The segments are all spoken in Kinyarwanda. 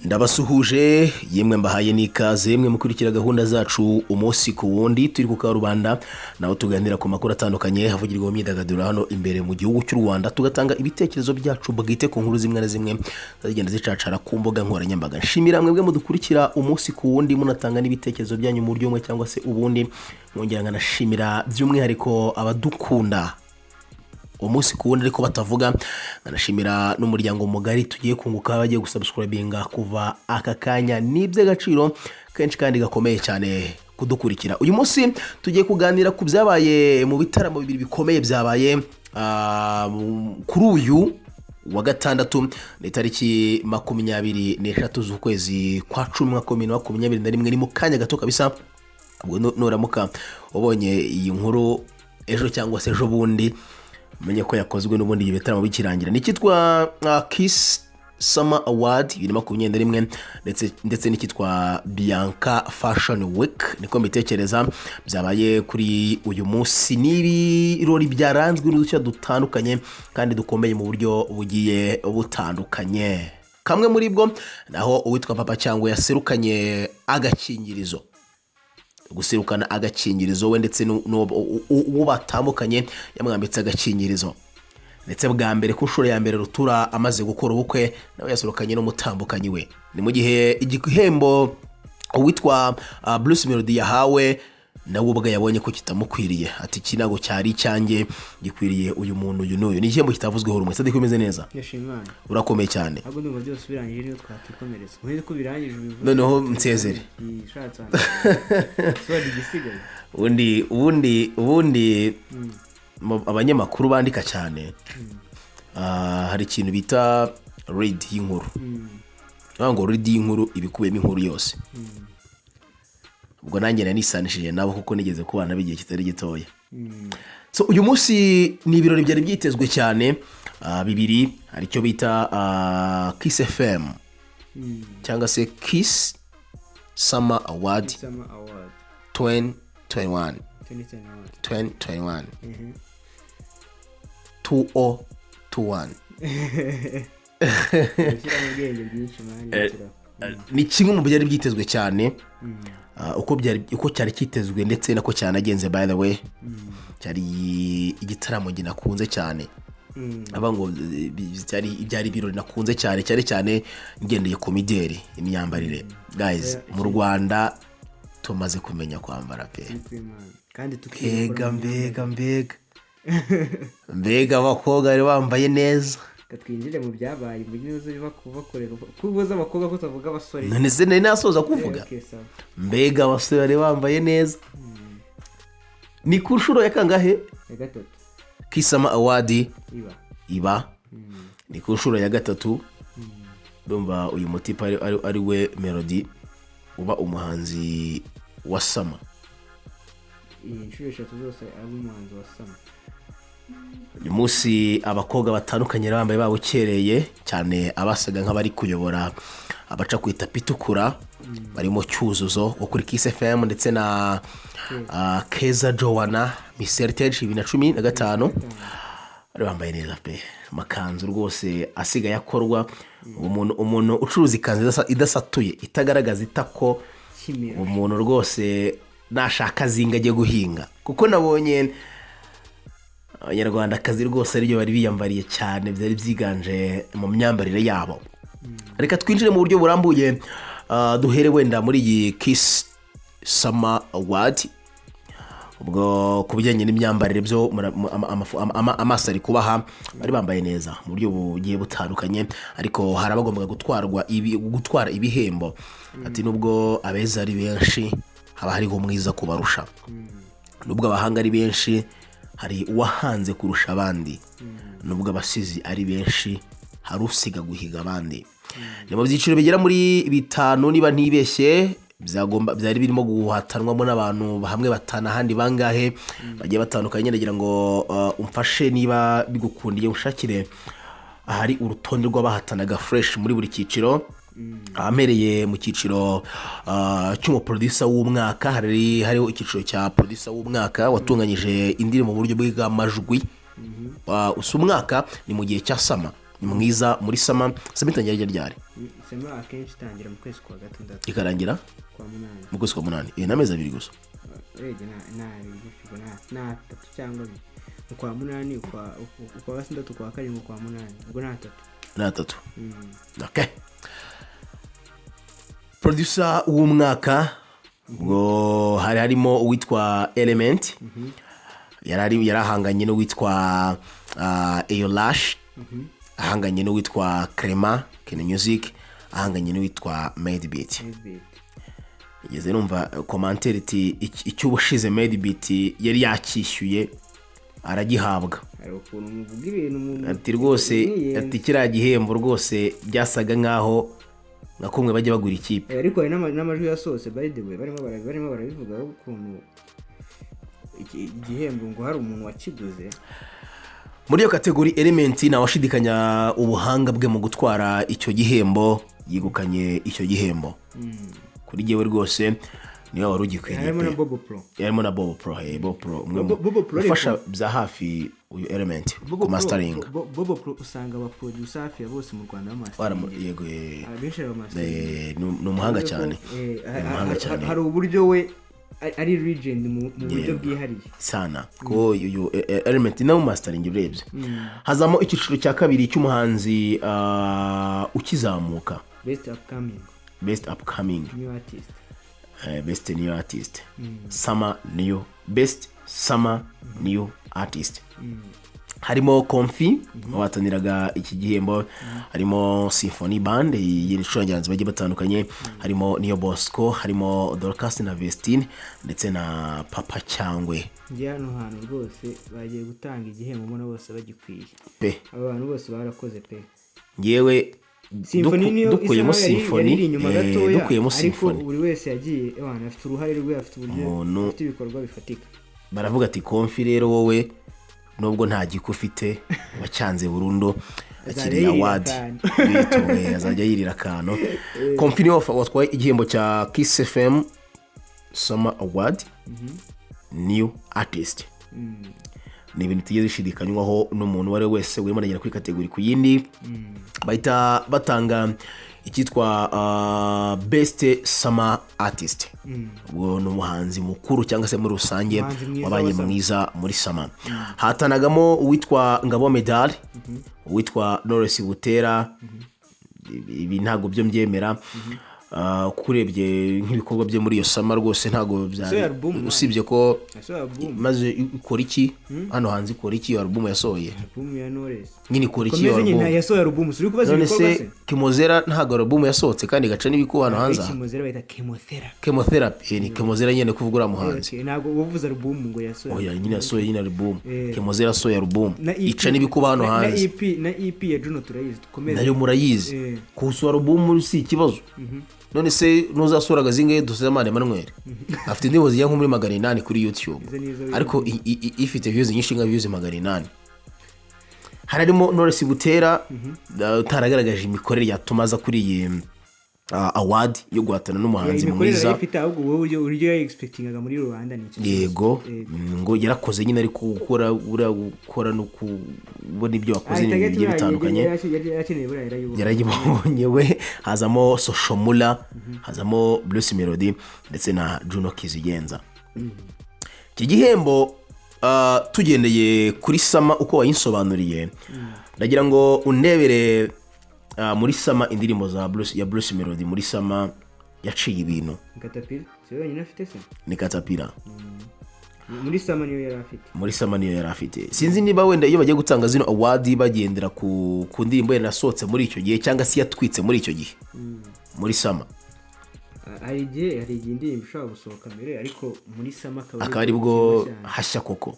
Ndabasuhuje yemwe mbahaye nikaze yemwe mukurikira gahunda zacu umunsi ku wundi turi ku Rwanda naho tuganira ku makuru atandukanye havugirwa myidagaduro hano imbere mu gihugu cy'u Rwanda tugatanga ibitekerezo byacu bwite ku nkuru zimwe na zimwe zagenda zicacara ku mbuga nkoranyambaga. Nshimira mwebwe mudukurikira umunsi ku wundi munatanga n'ibitekerezo byanyu mu buryo bumwe cyangwa se ubundi, mwongera nganashimira by'umwihariko abadukunda umunsi ku wundi ariko batavuga. Ndanashimira n'umuryango mugari tugiye kunguka bagiye gusubscribinga kuva aka kanya, n'iby'agaciro kenshi kandi gakomeye cyane kudukurikira. Uyu munsi tugiye kuganira ku byabaye mu bitaramo bibiri bikomeye byabaye kuri uyu wa gatandatu ni tariki 23 z'ukwezi kwa 10 2021. Ni mu kanya gato kabisa, ubwo nuramuka ubonye iyi nkuru ejo cyangwa se ejo bundi menye ko yakozwe n'ubundi ibitaramo bikirangira. Nikitwa Kiss Summer Award 2021 ndetse nikitwa Bianca Fashion Week, niko mbitekereza byabaye kuri uyu munsi. N'ibirori byaranzwe n'udushya dutandukanye kandi dukomeye mu buryo bugiye butandukanye. Kamwe muri bwo naho uwitwa Papa cyangwa yaserukanye agakingirizo, guserukana agakingirizo we ndetse n'uwo batambukanye yamwambitse agakingirizo, ndetse bwa mbere ku nshuro ya mbere Rutura amaze gukora ubukwe nawe yaserukanye n'umutambukanyi we. Ni mu gihe igihembo uwitwa Bruce Melody yahawe nawe ubwo yabonye ko kitamukwiriye, ati kinago cyari cyanjye gikwiriye uyu muntu uyu n'uyu. Ni igihembo kitavuzweho rumwe. Sadi kumeze neza, yashimanye urakomeye cyane. ahubwo ndumva byose birangije niyo twatikomereza muheze ko birangije bivuze noneho nsezere ishatse swadi gisigaye ubundi abanyamakuru bandika cyane. Hari ikintu bita read y'inkuru, ngo read y'inkuru ibikubiyemo inkuru yose. Ubwo nanjye nanisanishije nabo kuko nigeze kubana bigiye kitari gitoya. So uyu munsi ni ibirori byari byitezwe cyane bibiri, hari cyo bita Kiss FM cyangwa se Kiss Summer Award 2021 2021 ni kimwe mu byari byitezwe cyane. Uko cyari kitezwe ndetse nako cyanagenze. By the way cyari igitaramo ginakunze cyane, abango byari ibirori nakunze cyane cyane ngendeye ku mideri, imyambarire. Guys, mu Rwanda tumaze kumenya kwambara pe, kandi mbega abakobwa bari bambaye neza. Katwinjire mu byabaye mu gihe uzi bakorera kubuza abakobwa ko tavuga abasore. None se nasoza kuvuga mbega abasore bari bambaye neza. Ni ku nshuro ya kangahe? Ya gatatu Kiss Summer Award iba ni ku nshuro ya gatatu. Ndumva uyu mutipa ari we Melody uba umuhanzi wa Summer. Inshuro eshatu zose ari umuhanzi wa Summer. Uyu munsi abakobwa batandukanye bambaye babukereye cyane, abasaga nk'abari kuyobora abaca ku itapi itukura barimo Cyuzuzo wo kuri Kiss FM ndetse na Keza Joanna Miss Heritage 2015 bari bambaye neza pe, makanzu rwose asigaye akorwa. Umuntu ucuruza ikanzu idasatuye itagaragaza itako, umuntu rwose nashaka zinga agiye guhinga, kuko nabonye Abanyarwanda kazi rwose ari byo bari biyambariye cyane, byari byiganje mu myambarire yabo. Reka twinjire mu buryo burambuye, duhere wenda muri iyi Kiss Summer Award. Ubwo kubijyanye n'imyambarire byo amaso ari kubaha bari bambaye neza mu buryo bugiye butandukanye, ariko hari abagombaga gutwara ibihembo. Ati nubwo abeza ari benshi haba hariho mwiza kubarusha, nubwo abahanga ari benshi hari uwahanze kurusha abandi, nubwo abasizi ari benshi hari usiga guhiga abandi. Ni mu byiciro bigera muri 5 niba ntibeshye byari birimo guhatanwamo n'abantu hamwe batana handi bangahe bagiye batandukanye. Ndagira ngo umfashe niba bigukundiye ushakire ahari urutonde rw'abahatanaga fresh muri buri cyiciro. amereye mu cyiciro cy'umuproducer w'umwaka. hariho icyiciro cya producer w'umwaka watunganyije indirimbo mu buryo bw'amajwi. Usa umwaka ni mu gihe cya sama, ni mwiza muri sama. Sama itangira ryari? Sama akenshi itangira mu kwezi kwa gatandatu ikarangira mu kwezi kwa munani. N'amezi abiri gusa. na tatu cyangwa kwa munani, kwa gatandatu, kwa karindwi, kwa munani, ubwo na tatu. Okay. Producer w'umwaka ngo harimo uwitwa Element, yarahanganye n'uwitwa Eolash, ahanganye n'uwitwa Crema Kene Music, ahanganye n'uwitwa Medbeat. Yeze numva commentaire iti icyo ubushize Medbeat yari yakishyuye aragihabwa. Ukuntu muvuga ibintu ati rwose ati kiriya gihembo rwose byasaga nkaho nakumwe bajya bagura ikipe. Ariko hari n'amajwi yasohotse by the way barimo barabivuga ukuntu igihembo ngo hari umuntu wakiguze. Muri iyo kategori Element nawashidikanya ubuhanga bwe mu gutwara icyo gihembo, yigukanye icyo gihembo. Kuri jewe rwose niyo wari ugikwiriye. Yarimo na Bobo Pro ufasha bya hafi uyu Element ku mastering. Bobo Pro usanga aba producer hafi ya bose mu Rwanda yego abenshi bamastering. Ni umuhanga cyane. Hari uburyo we ari legend mu buryo bwihariye sana ko uyu Element na mastering urebye. Hazamo icyiciro cya kabiri cy'umuhanzi ukizamuka, best upcoming new artist. Best new artist. Summer new best summer new artist. Harimo Comfy wataniraga iki gihembo, harimo Symphony Band y'incurangiranzi bagiye batandukanye, harimo Niyo Bosco, harimo Dorcas na Vestine ndetse na Papa Cyangwe. Hano hantu rwose bagiye gutanga igihembo mbona bose bagikwiye pe. Abantu bose barakoze pe. Ngewe dukuyemo Symphony, dukuyemo Symphony, ariko buri wese yagiye afite uruhare rwe, afite uburyo, afite ibikorwa bifatika. Baravuga ati Comfy rero wowe nubwo nta giko ufite wacyanze burundu akiriya award bitowe azajya yirira kano. Comfy niwe watwaye igihembo cya Kiss FM Summer Award New Artist. Ni ibintu tugeze shidikanywaho n'umuntu wari wese wemanagera kuri kategori ku yindi. Bahita batanga icyitwa Best Summer Artist. Ubwo ni umuhanzi mukuru cyangwa se muri rusange wabanye mwiza muri Summer. Hatanagamo uwitwa Ngabo Medal, uwitwa Knowless Butera. Ibi ntago byo mbyemera. Kurebye nk'ibikorwa bye muri iyo Summer rwose ntago byari, usibye ko maze ikora iki hano hanze, ikora iki album yasohoye, album ya Knowless nyine ikora iki album yasohoye album suri kubaza ibikorwa se. Kimozera ntago album yasohotse kandi gaca n'ibiko hano hanze. Kimozera bayita chemotherapy ni Kimozera nyene kuvugura muhanzi. Ntago uvuza album ngo yasohoye. Oya nyine yasohoye nyine album. Kimozera yasohoye album ica n'ibiko hano hanze. Na EP ya Juno turayizi tukomeza nayo murayizi. Kuso album si ikibazo. None se nuzasuraga zingaye Dusezamane Emmanuel afite indirimbo zijya nko muri 800 kuri YouTube, ariko ifite views nyinshi nka views 800. Harimo Knowless Butera utaragaragaje imikorere yatumaza kuri iyi award yo guhatana n'umuhanzi mwiza. Ifite ahubwo wowe uryo expectingaga muri Rwanda ni iki? Yego ngo yarakoze nyine ariko gukora no kubona ibyo wakoze ni bigiye bitandukanye. Yarayibonye we. Hazamo Soshomula, hazamo Blues Melody ndetse na Juno Kizigenza. Iki gihembo tugendeye kuri Summer uko wayinsobanuriye, ndagira ngo undebere muri Summer indirimbo za Blues Melody muri Summer yaciye ibintu. Ni Katapira. Muri Summer niyo yari afite. Muri Summer niyo yari afite. Sinzi niba wenda iyo bagiye gutanga zino award bagendera ku ndirimbo yanasohotse muri icyo gihe cyangwa se yatwitse muri icyo gihe. Muri Summer hari igihe indirimbo ishobora gusohoka mbere, ariko muri Summer akaba ari bwo hashya koko.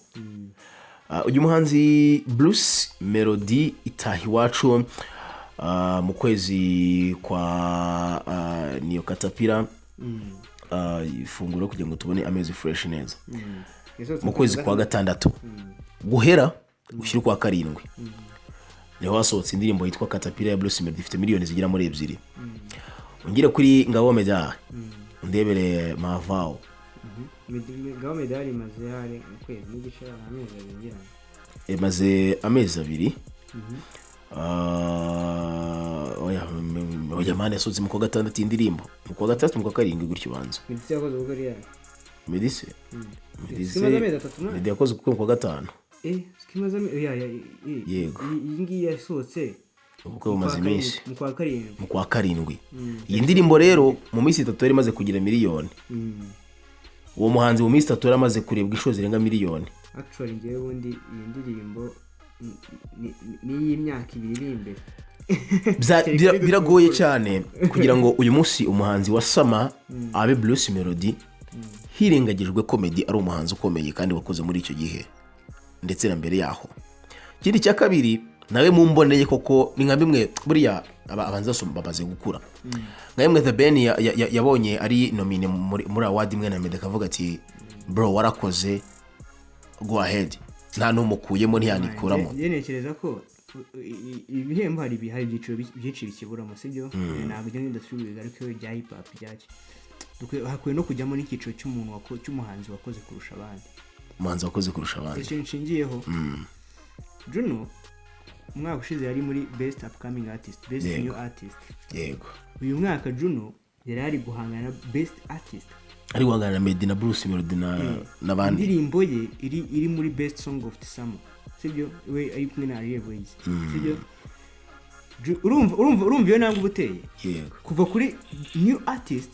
Uyu muhanzi Blues Melody itaha iwacu mu kwezi kwa niyo Katapira ifunguro kugira ngo tubone amezi fresh neza. Mu kwezi kwa gatandatu guhera ushyira kwa karindwi niho hasohotse indirimbo yitwa Caterpillar ya Bruce Melody ifite miliyoni zigera muri 2. Ungire kuri Ngabo Medal ndebere Mavao Ngabo Medal imaze hari ukwezi n'igice amezi abiri maze amezi 2. oya mane yasohotse mu kwa gatandatu indirimbo mu kwa gatatu mu kwa karindwi gutyo banza Meddy yakoze ubwo ari Medise Meddy yakoze mu kwa gatanu skimaza yego iyi ngiyi yasohotse ubwo bumaze iminsi mu kwa karindwi iyi ndirimbo rero mu minsi 3 yari imaze kugira miliyoni uwo muhanzi mu minsi 3 yari amaze kurebwa inshuro zirenga miliyoni actually ngewe ubundi iyi ndirimbo ni y'imyaka 2 iri imbere biragoye cyane kugira ngo uyu munsi umuhanzi wa Sama abe Bruce Melody hirengagijwe ko Meddy ari umuhanzi ukomeye kandi wakoze muri icyo gihe ndetse na mbere yaho. Kindi cya kabiri nawe mumboneye koko ni nka bimwe buriya abanza bamaze gukura nka bimwe The Ben yabonye ari nomine muri award imwe na Meddy akavuga ati bro warakoze go ahead nta numukuyemo ntiyanikuramo. Yenekereza ko ibihembo hari ibyiciro byinshi bikiburamo sibyo ntabwo byo ndasubiza ariko bya hip hop byaki hakwiye no kujyamo n'icyiciro cy'umuhanzi wakoze kurusha abandi. Umuhanzi wakoze kurusha abandi icyo nshingiyeho Juno umwaka ushize yari muri best upcoming artist best new artist yego uyu mwaka Juno yari ari guhangana na best artist ari guhangana na Meddy na Bruce Melody n'abandi. Indirimbo ye iri muri best song of the summer sibyo we ari kumwe na Ariel Wayz sibyo urumva iyo ntabwo buteye yego kuva kuri new artist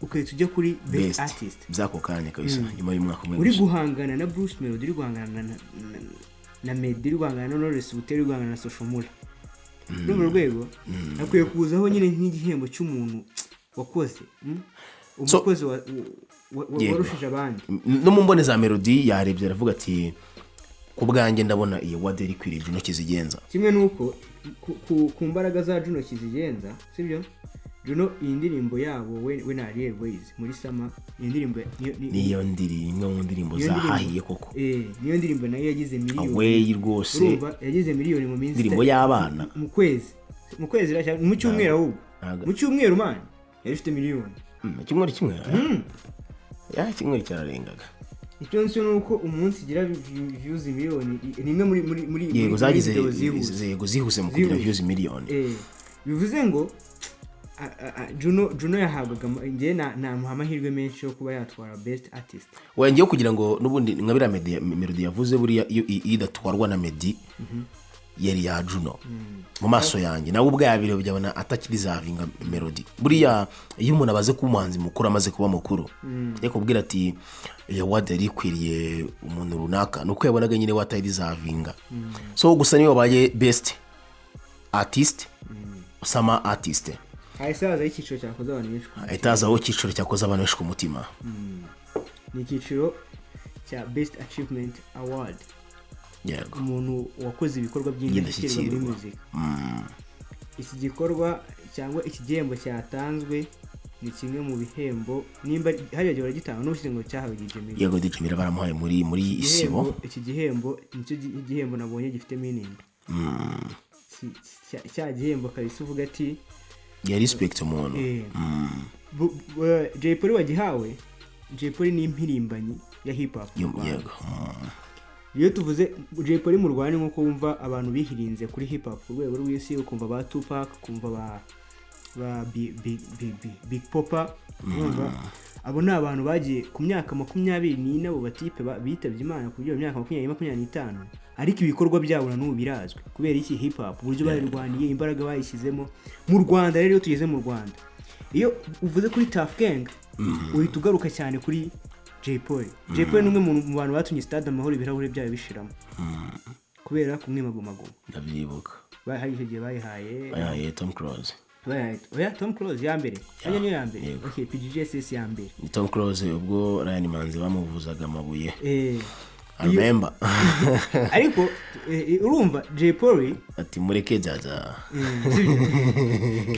ukahita ujya kuri best artist byako kanya kabisa nyuma y'umwaka umwe uri guhangana na Bruce Melody uri guhangana na Meddy uri guhangana na Knowless uri guhangana na Social Mula n'urwo rwego akwiye kuzaho nyine nk'igihembo cy'umuntu wakoze umukozi warushije abandi. No mu mbone za Melody yarebye aravuga ati ku bwanjye ndabona iyi award iri kwiriye Juno Kizigenza kimwe nuko ku mbaraga za Juno Kizigenza sibyo Juno iyi ndirimbo yabo we na Ariel Wayz muri Sama iyi ndirimbo niyo ndirimbo zahahiye koko niyo ndirimbo nayo yagize miliyoni away rwose urumva yagize miliyoni mu minsi ndirimbo y'abana mu kwezi rashya mu cyumweru ahubwo mu cyumweru man yari ifite miliyoni kimwe kimwe cyararengaga. Icyo nsi nuko umunsi gira views miliyoni nimwe muri yego zagize zihuse mu kugira views miliyoni bivuze ngo Juno yahabwaga ngiye na amahirwe menshi yo kuba yatwara best artist wengiye kugira ngo nubundi nkabira Melody yavuze buriya idatwarwa na Meddy yari ya Juno mu maso yanjye nawe ubwo yabire byabona atakirizavinga Melody buriya iyo umuntu abaze ku muhanzi mukuru amaze kuba mukuru yakubwira ati ya award yari kwiriye umuntu runaka nuko yabonaga nyine watayirizavinga so gusa niyo baye best artist Sama artist Aisaza icyiciro cyakoze abantu benshi aitazaho icyiciro cyakoze abantu benshi ku mutima ni icyiciro cya best achievement award yego umuntu wakoze ibikorwa by'indashyikirwa muri muzika iki gikorwa cyangwa iki gihembo cyatanzwe ni kimwe mu bihembo nimba hariya baragitanga n'ushyize ngo cyahawe DJ Mira yego DJ Mira baramuhaye muri isibo iki gihembo nicyo gihembo nabonye gifite meaning cya gihembo kabisa uvuga ati ya respect umuntu Jay Polly wagihawe Jay Polly ni impirimbanyi ya hip hop yego iyo tuvuze Jay Polly mu Rwanda nko kumva abantu bihirinze kuri hip hop ku rwego rw'isi ukumva ba Tupac kumva ba Big Poppa kumva abo ni abantu bagiye ku myaka 20 n'abo batipe bitabye Imana ku byo myaka 25 ariko ibikorwa byabo na n'ubu birazwe kubera iki hip hop uburyo barirwaniye imbaraga bayishyizemo mu Rwanda. Rero tugeze mu Rwanda iyo uvuze kuri Tough Gang uhita ugaruka cyane kuri Jay Polly. Jay Polly ni umwe mu bantu batumye stade amahoro ibirahure byayo bishiramo kubera kumwimagumago ndabyibuka hari icyo gihe bayihaye Tom Cruise Tom Cruise ya mbere niyo ya mbere okay PGSS ya mbere ni Tom Cruise ubwo Ryan Manzi bamuvuzaga amabuye remember ariko urumva Jay Polly ati mureke jaja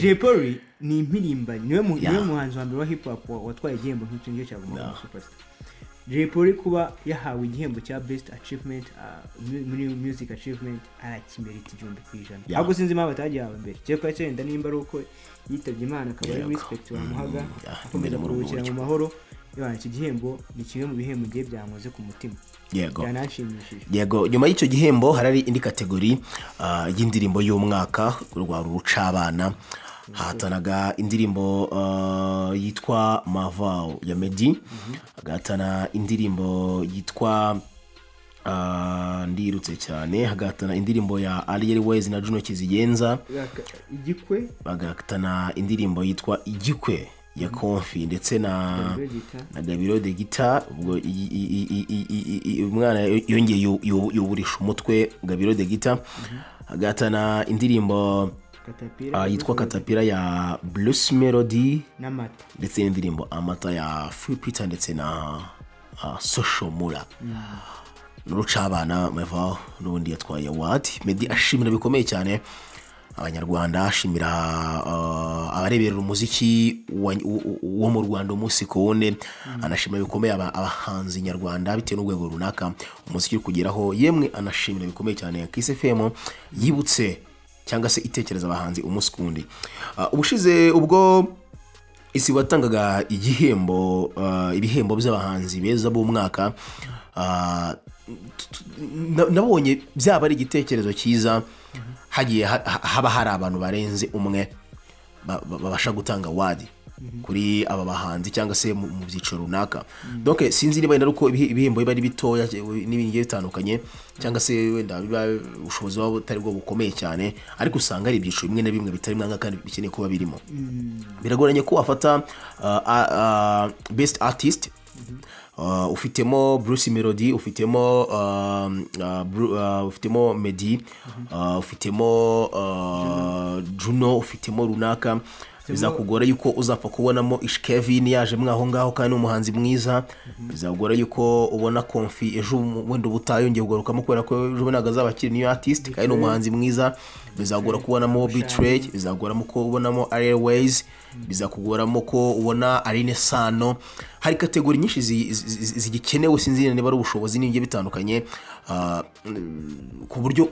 Jay Polly ni impirimbanyi niwe muhanzi wa mbere wa hip hop watwaye igihembo nk'icyo ngicyo cyagomba superstar. Jay Polly kuba yahawe igihembo cya best achievement muri music achievement arakimerita 100%. Ahubwo sinzi impamvu atagihawe mbere. Cyekwa cyenda nimba ari uko yitabye Imana akaba ari respect bamuhaga akomeza kurukira mu mahoro. Iki gihembo ni kimwe mu bihembo ngiye byankoze ku mutima. Yego. Byananshimishije. Yego, nyuma y'icyo gihembo harari indi kategori y'indirimbo y'umwaka rwa rucabana. Hatanaga indirimbo yitwa Mavao ya Meddy, hagatana indirimbo yitwa Ndirutse cyane, hagatana indirimbo ya Ariel Wayz na Juno kizigenza, igikwe, hagatana indirimbo yitwa Igikwe ya Konfi ndetse na Gabiro de Guitar. Ubwo umwana yongeye yuburisha umutwe Gabiro de Guitar. Hagatana indirimbo yitwa Katapira ya Blues Melody n'amata ndetse n'indirimbo Amata ya Free Peter ndetse na Social Mula. N'urucabana Mavao n'ubundi yatwaye award. Meddy ashimira bikomeye cyane abanyarwanda, ashimira abarebera umuziki wo mu Rwanda umunsi ku wundi, anashimira bikomeye abahanzi nyarwanda bitewe n'urwego runaka umuziki uri kugeraho. Yemwe anashimira bikomeye cyane Kiss FM yibutse cyangwa se itekereza abahanzi umunsi kundi. Ubushize ubwo isi watangaga igihembo ibihembo by'abahanzi beza b'umwaka, nabonye byaba ari igitekerezo cyiza hagiye haba hari abantu barenze umwe babasha gutanga award kuri aba bahanzi cyangwa se mu byiciro runaka. Donc sinzi niba uko ibihembo biba ari bitoya n'ibingiye bitandukanye cyangwa se wenda biba ubushobozi wabo butari bwo bukomeye cyane, ariko usanga ari ibyiciro bimwe na bimwe bitari mwanga kandi bikeneye kuba birimo. Biragoranye ko wafata best artist, ufitemo Bruce Melody, ufitemo Meddy, ufitemo Juno, ufitemo runaka, bizakugora yuko uzapfa kubonamo Kevin yaje mwaho ngaho kandi umuhanzi mwiza. Bizagora yuko ubona Konfi ejo wenda ubutayongeye kugarukamo kubera ko ejo bonaga azabakiri new artist kandi umuhanzi mwiza. Bizagora kubonamo Betray, bizagoramo ko ubonamo Ariel Wayz, bizakugoramo ko ubona Aline Sano. Hari kategori nyinshi zigikenewe, sinzi niba ari ubushobozi n'ibyo bitandukanye ku buryo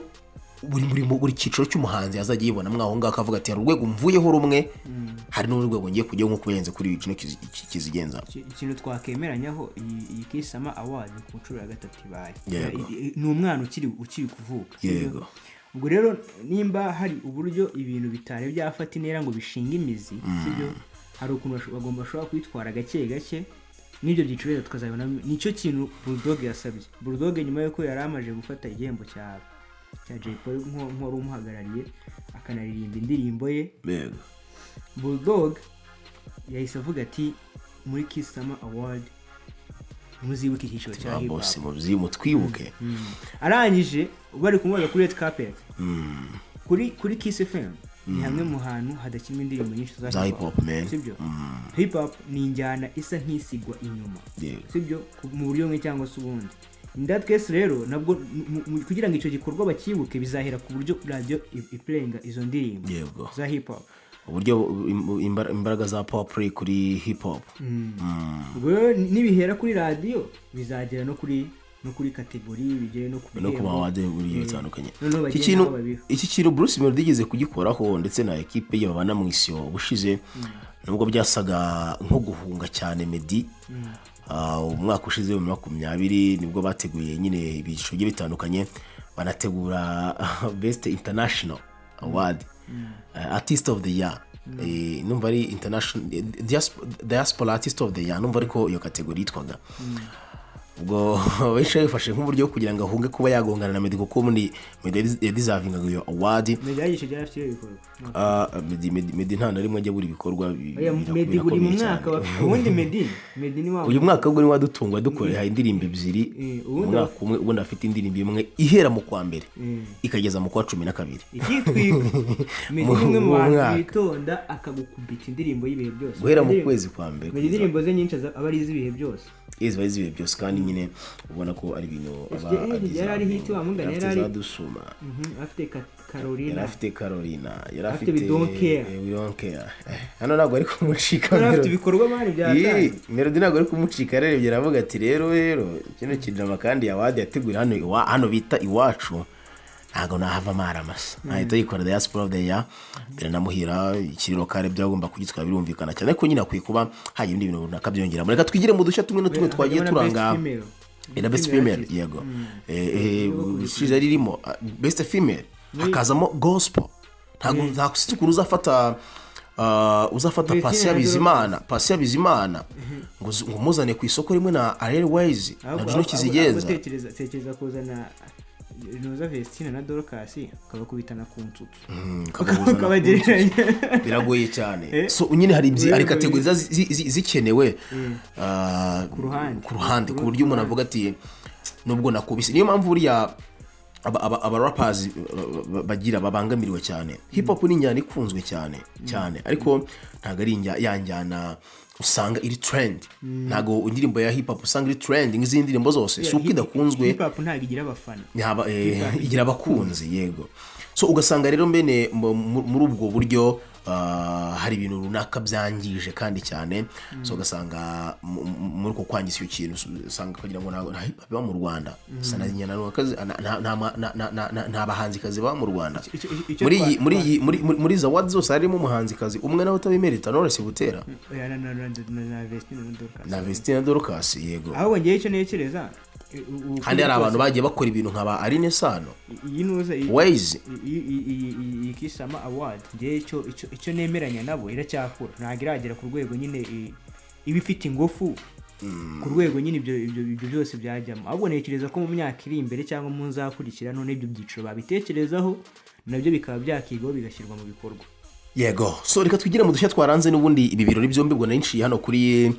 buri cyiciro cy'umuhanzi azajya yibona mwaho ngaho akavuga ati hari urwego mvuyeho rumwe, hari n'urwego ngiye kujya nko kuyenze kuri Juno kizigenza. Ikintu twakemeranyaho iyi Kiss Award ku nshuro ya 3 ibaye ni umwana ukiri kuvuka. Yego. Ubwo rero nimba hari uburyo ibintu bitare byafata intera ngo bishinga imizi, sibyo hari ukuntu bagomba shobora kwitwara gake gake n'ibyo byiciro tukazabona. Nicyo kintu Bulldog yasabye. Bulldog nyuma yuko yari amaje gufata igihembo cya Jay Polly nk'uwari umuhagarariye akanaririmba indirimbo ye, Bulldog yahise avuga ati muri Kiss Award muzibuke icyiciro cya hip hop, bose mutwibuke. Arangije bari kumwoga kuri red carpet kuri Kiss FM. Ni hamwe mu hantu hadakinwa indirimbo nyinshi za hip hop, sibyo? Hip hop ni injyana isa nk'isigwa inyuma, sibyo, mu buryo bumwe cyangwa se ubundi. In that case rero nabwo kugira ngo icyo gikorwa bakibuke bizahera ku buryo radio iplayinga izo ndirimbo za hip hop, uburyo imbaraga za pop kuri hip hop. Ubwo nibihera kuri radio bizagera no kuri kategori bigere no ku bawade buri bitandukanye. Iki kintu Bruce Melody yigeze kugikoraho ndetse na equipe ye babana mu isi ubushize, nubwo byasaga nko guhunga cyane Meddy. Umwaka ushize mu 2020 nibwo bateguye nyine ibiciro bitandukanye, banategura best international award, artist of the year, numva ari international diaspora artist of the year, numva ariko iyo kategori yitwaga. Ubwo benshi bifashe nk'uburyo kugira ngo ahunge kuba yagongana na Meddy kuko muri Meddy deservinga iyo award. Meddy yagishe byarafite ibikorwa. Meddy nta na rimwe ajya buri bikorwa Meddy buri mwaka ubundi Meddy ni wa uyu mwaka ubwo ni wadutungwa dukorera indirimbo ebyiri, umwaka umwe ubona afite indirimbo imwe ihera mu kwa mbere ikageza mu kwa 12. Ikitwika Meddy nimwe mu bantu bitonda akagukubita indirimbo y'ibihe byose guhera mu kwezi kwa mbere. Meddy indirimbo ze nyinshi aba ari iz'ibihe byose. izi bazi ibi byose kandi nyine ubona ko ari ibintu yari ari hit wa mungana yari ari dusuma afite Carolina yari afite we don't care hano ntabwo ari kumucika afite ibikorwa bari byatanye Melody ntabwo ari kumucika rero aravuga ati rero kino kinama kandi award yateguye hano bita iwacu ntago nahava maramasa ahita yikora diaspora of the year biranamuhira ikiriro kare byagomba kugitwa birumvikana cyane ko nyine akwiye kuba haje ibindi bintu runaka byongera mureka twigire mu dushya tumwe tumwe twagiye turanga na best female yego shiza ririmo best female hakazamo gospel ntago nzakusukuru uzafata pasi ya bizimana ngo muzane ku isoko rimwe na Ariel Wayz na Juno kizigenza tekereza kuzana Noza Vestina na Dorcas kabakubitana ku ntutu kabagereranya biragoye cyane so nyine hari kategoriza zikenewe ku ruhande ku buryo umuntu avuga ati nubwo nakubise niyo mpamvu uriya aba rappers bagira babangamiriwe cyane hip hop ni njyana ikunzwe cyane ariko ntago ari yanjyana usanga iri trend ntago indirimbo ya hip hop usanga iri trend nk'izindi ndirimbo zose so ukidakunzwe hip hop ntago igira abafana igira abakunzi yego so ugasanga rero mbene muri ubwo buryo hari ibintu runaka byangije kandi cyane so ugasanga muri uko kwangiza icyo kintu usanga kugira ngo nta hip hop mu Rwanda sananya nta bahanzi kazi ba mu Rwanda muri za awards zose harimo umuhanzi kazi umwe nawe utabimerita Knowless Butera na Vestina Dorcas yego aho ngiye icyo nekereza kandi hari abantu bagiye bakora ibintu nk'aba Aline Sano yinuza Wayz ikisama award ngiye icyo nemeranya nabo iracyakura ntago iragera ku rwego nyine ibifite ingofu ku rwego nyine ibyo byose byajyamo ahubwo nekereza ko mu myaka iri imbere cyangwa mu nzakurikira none ibyo byiciro babitekerezaho nabyo bikaba byakigaho bigashyirwa mu bikorwa yego so reka twigire mu dushya twaranze n'ubundi ibi birori byombi bwo narinshi hano kuri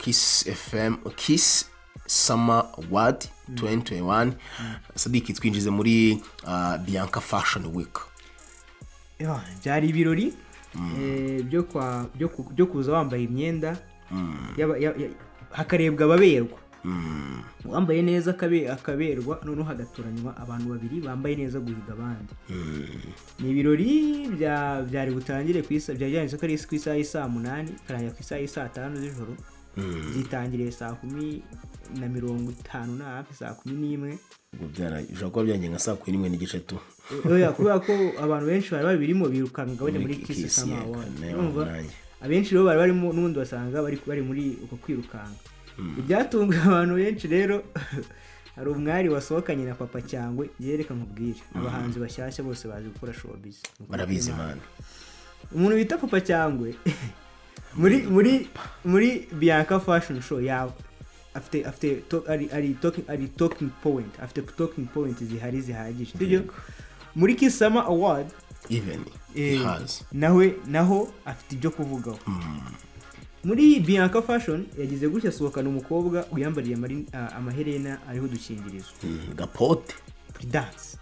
Kiss FM Kiss Summer Award 2021 Sadiki twinjize muri Bianca Fashion Week byari ibirori byo kuza wambaye imyenda hakarebwa ababerwa wambaye neza akaberwa noneho hagatoranywa abantu babiri bambaye neza guhiga abandi ni ibirori byari butangire byajyanye ko ari ku isaha y'isa 8 karangira ku isaha y'isa 5 z'ijoro zitangiriye saa 10:50 na hafi saa 11 ubwo byaraje ko byanjye nka saa 11 n'igice tu kubera ko abantu benshi bari babirimo birukanga bajya muri Kiss Summer Award abenshi rero bari barimo n'undi basanga bari muri uko kwirukanga ibyatunga abantu benshi rero hari umwari wasohokanye na Papa Cyangwe yereka nkubwire abahanzi bashyashya bose bazi gukora showbiz barabizi man umuntu bita Papa Cyangwe muri Bianca Fashion Show yawe afite talking point afite talking point zihagije sibyo muri Kiss Summer Award even has naho afite ibyo kuvugaho muri Bianca Fashion yagize gutya sohokana umukobwa uyambariye amaherena ariho udukingirizo gapote dance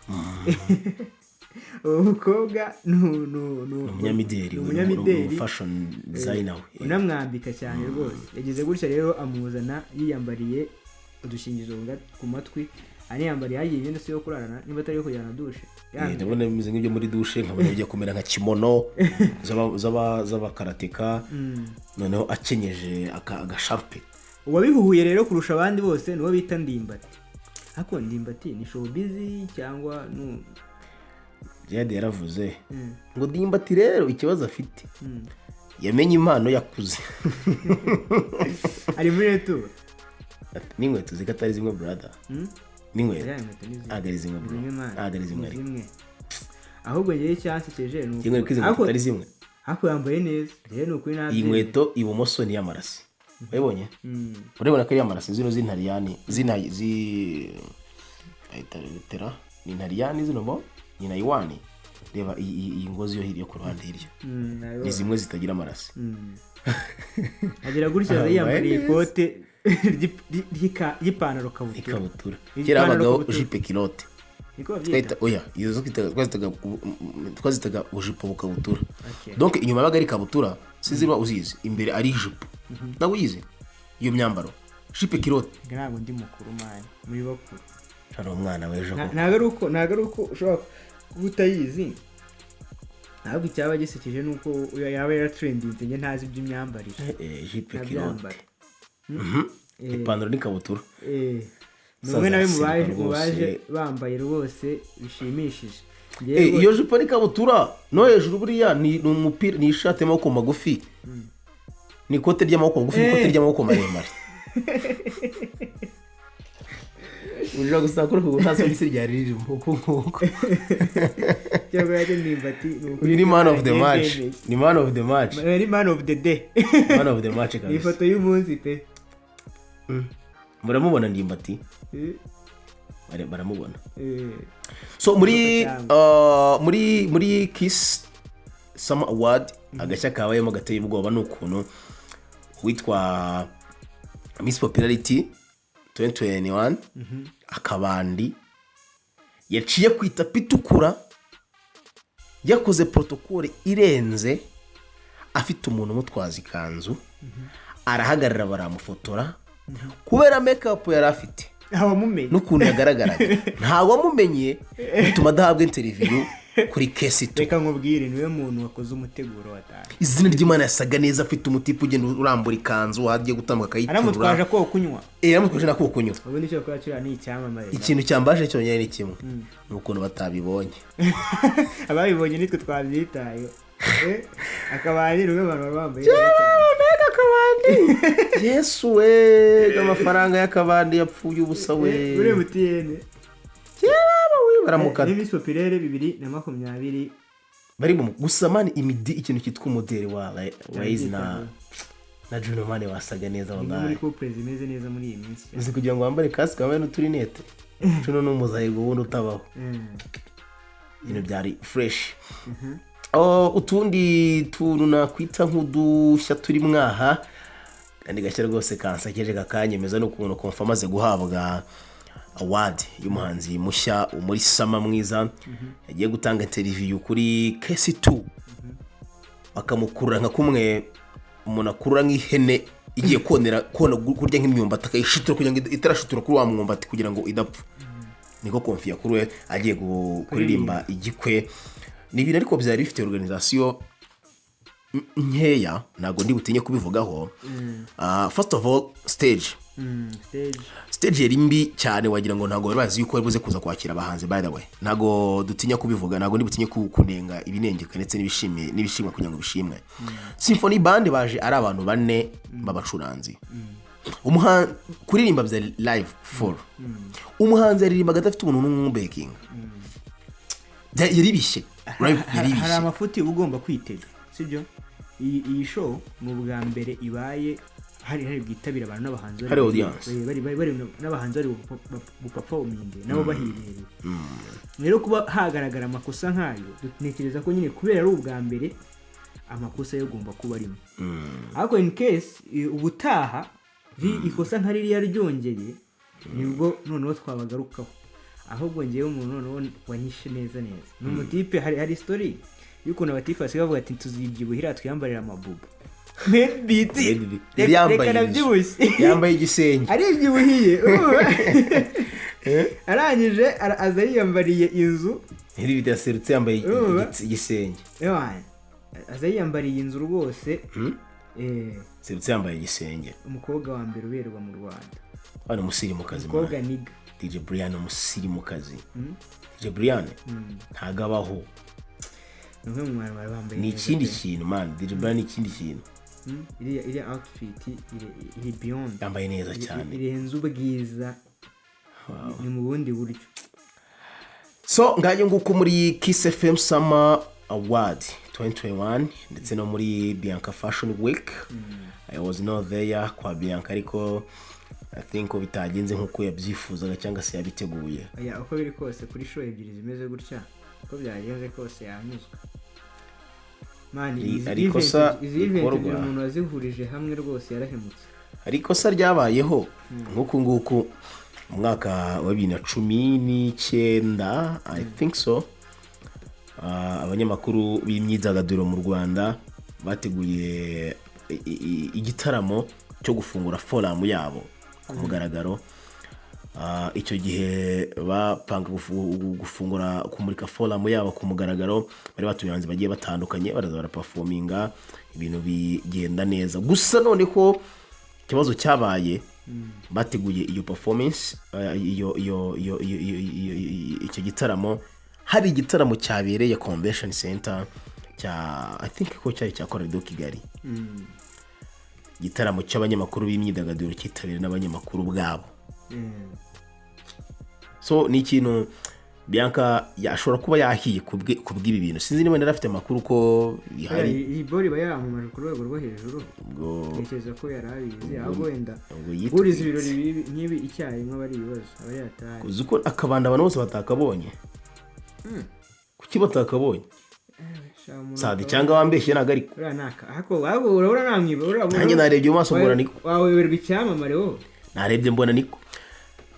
umukobwa umunyamideli fashion designer unamwambika cyane rwose yagize gutya rero amuzana yiyambariye udukingirizo ku matwi aniyambariye yagiye imyenda yo kurarana niba atari yo kujyana dushe ndabona bimeze nk'ibyo muri dushe nkabona bijya kumera nka kimono z'aba karateka noneho akenyeje agasharpe uwabihuhuye rero kurusha abandi bose niwo bita Ndimbati hako Ndimbati ni showbiz cyangwa Jade yaravuze ngo Ndimbati rero ikibazo afite yamenye impano yakuze ari muri tour n'inkweto zikatari zimwe brother n'inkweto agari zimwe ahubwo ngiye cyansekeje nuko ari zimwe hako yambaye neza rero nuko iyi nkweto ibumoso ni yamarasi wabonye urabona ko ari yamarasi zino zintariyani ayitara ni intariyani zino bo ni nayiwani reba iyi ngozi yo hirya ku ruhande hirya ni zimwe zitagira amarasi agira gutya yambaye ikote y'ipantaro kabutura kera abagabo jipe kilote izo twazitaga ujipo bukabutura donc inyuma yabaga ari kabutura sizirwa uzizi imbere ari jipo nawe uyizi iyo myambaro jipe kirote ntabwo ndi mukuru mani muri bakuru hari umwana w'ejo ntabwo ari uko ushobora kuba utayizi ntabwo icyaba gisekeje nuko yaba yaratrendinze njye ntazi iby'imyambarire jipe kirote ipantaro n'ikabutura numwe nawe mu baje bambaye rwose bishimishije iyo jipo n'ikabutura no hejuru buriya ni umupira ni ishati y'amaboko magufi ni ikote ry'amaboko magufi n'ikote ry'amaboko maremare uje gusaka ko nta sogisi ryari riri nk'uko cyangwa yaje ndimbati ni man of the match ni man of the match ni man of the day man of the match kabisa ifoto y'umunsi pe muramubona ndimbati baramubona so muri Kiss Summer Award agashya kabayemo gateye ubwoba n'ukuntu witwa Miss Popularity 2021 akabandi yaciye ku itapi itukura yakoze protocole irenze afite umuntu umutwaza ikanzu arahagarara baramufotora kubera makeup yari afite n'ukuntu yagaragaraga ntawe wamumenye bituma adahabwa interview kuri K2 reka nkubwire niwe muntu wakoze umuteguro watanga izina ry'Imana yasaga neza afite umutipe ugenda urambura ikanzu wagiye gutambuka akayitura aramutwaje ko kunywa aramutwaje nako kunywa ubundi cyo kwakira ni icyamamare ikintu cyambaje cyonyine ni kimwe nukuntu batabibonye ababibonye nitwe twabyitaye akabandi rumwe abantu bambaye mega akabandi Yesu we amafaranga y'akabandi yapfuye ubusa we ure mutiyene baramukata Miss Populaire 2020 bari gusa mani imidi ikintu cyitwa umodeli wa Wayz na Juno mani wasaga neza wallahi muri couple zimeze neza muri iyi minsi uzi kugira ngo wambare kasike wambaye n'uturinete Juno n'umuzahirwa wundi utabaho ibintu byari fresh utundi tuntu nakwita nk'udushya turi mwaha kandi gashya rwose kansakeje kakanyemeza n'ukuntu konfa amaze guhabwa award y'umuhanzi mushya muri Sama mwiza yagiye gutanga interview kuri K2 bakamukurura nka kumwe umuntu akurura nk'ihene igiye kona kurya nk'imyumbati akayishitura kugira ngo itarashitura kuri wa mwumbati kugira ngo idapfa niko konfiya kuri agiye kuririmba igikwe ni ibintu ariko byari bifite organisation nkeya ntago ndi butinye kubivugaho first of all stage yari mbi cyane wagira ngo ntago bazi yuko bari buze kuza kwakira abahanzi by the way ntago dutinya kubivuga ntago ndi butinye kunenga ibinengeka ndetse n'ibishimwa kugira ngo bishimwe symphony band baje ari abantu bane babacuranzi kuririmba bya live for umuhanzi aririmba adafite umuntu n'umbeking yari bishye hari amafuti ugomba kwitega sibyo iyi show mu bwa mbere ibaye hari bwitabira abantu n'abahanzi bari n'abahanzi bari guperforminga nabo bahibereye rero kuba hagaragara amakosa nkayo dutekereza ko nyine kubera ari ubwa mbere amakosa yo gomba kuba arimo ariko in case ubutaha ikosa nka ririya ryongeye nibwo noneho twabagarukaho ahubwo ngewe umuntu noneho wanyishe neza n'umutipe hari story yuko n'abatipe basigaye bavuga ati tuzibyibuhira twiyambarira amabubu biti yambaye igisenge ari ibyibuhiye arangije aza yiyambariye inzu iri bidaserutse yambaye igisenge aza yiyambariye inzu rwose serutse yambaye igisenge umukobwa wa mbere uberwa mu Rwanda hano umusirimukazi umukobwa niga DJ Brian umusirimukazi DJ Brian ntagabaho ni ikindi kintu man DJ Brian ikindi kintu iriya outfit iri beyond yambaye neza cyane irenze ubwiza ni mu bundi buryo so ngayo nguko muri Kiss FM Summer Award 2021 ndetse no muri Bianca Fashion Week I was not there kwa Bianca ariko I think ko bitagenze nkuko yabyifuzaga cyangwa se yabiteguye uko biri kose kuri show ebyiri zimeze gutya uko byagenze kose yanyuzwe mani ariko sa umuntu wazihurije hamwe rwose yarahemutse ariko sa ryabayeho nguko umwaka wa 2019 I think so abanyamakuru b'imyidagaduro mu Rwanda bateguye igitaramo cyo gufungura forum yabo ku mugaragaro. Icyo gihe bapanga gufungura kumurika forum yabo ku mugaragaro, bari batuye hanze bagiye batandukanye baraza baraperforminga, ibintu bigenda neza. Gusa none ko ikibazo cyabaye, bateguye iyo performance, icyo gitaramo, hari igitaramo cyabereye convention center cya I think ko cyari cya Corridor Kigali, igitaramo cy'abanyamakuru b'imyidagaduro cyitabiriwe n'abanyamakuru bwabo. So ni ikintu Bianca yashobora kuba yahiye kubw'ibi bintu. Sinzi niba narafite amakuru ko bihari. Iyi bori bayamumaje ku rwego rwo hejuru. Ntekereza ko yarabizi ahubwo wenda buriza ibirori nk'ibi icyarimwe bari ibibazo aba yataye. Uzuko akabanda abantu bose batakabonye. Kuki batakabonye? Sadi cyangwa wambeshye nagariko. Hako wabo urabona namwiba urabona. Nanjye narebye mu maso mbona niko. Waweberwa icyamamare wowe. Narebye mbona niko.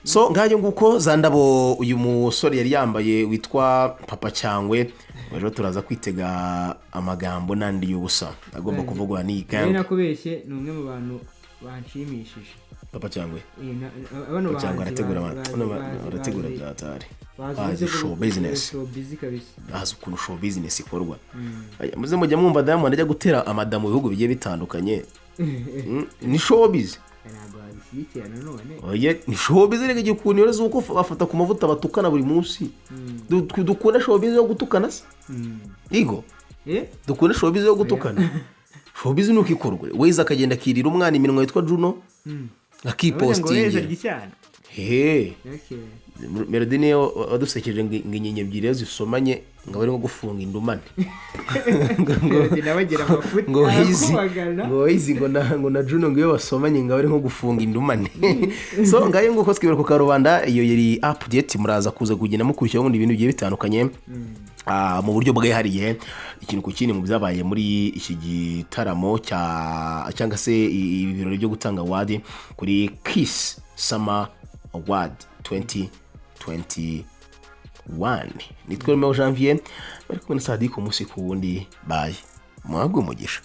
So ngayo nguko zandabo uyu musore yari yambaye witwa Papa Cyangwe. Rero turaza kwitega amagambo nandi y'ubusa agomba kuvugwa ni kandi nakubeshye ni umwe mu bantu banshimishije. Papa Cyangwe abantu barategura byatari show business ukuntu show business ikorwa. Muze mujya mwumva Diamond ajya gutera amadamu mu bihugu bigiye bitandukanye. Ni show business. Oye ni show business rege gikuntu yore zuko bafata ku mavuta batukana buri munsi. Dukunda show business yo gutukana se? Igo dukunda show business yo gutukana. Show business nuko ikorwa. Wayz akagenda kirira umwana iminwa yitwa Juno akipostinga. Melody niyo wadusekeje nginyenye ebyiri zisomanye ngo bari nko gufunga indumane. Ngo Wayz ngo na Juno ngo basomanye ngo bari nko gufunga indumane. So ngayo nguko twibera ku Karubanda, iyo yari update muraza kuza kugenda mukurikira mu ibintu bigiye bitandukanye mu buryo bwihariye, ikintu ku kindi mu byabaye muri iki gitaramo cyangwa se ibirori byo gutanga award kuri Kiss Summer Award 2021. Nitwa Janvier bari kumwe na Sadi ku munsi ku wundi. Bye, mwagwe umugisha.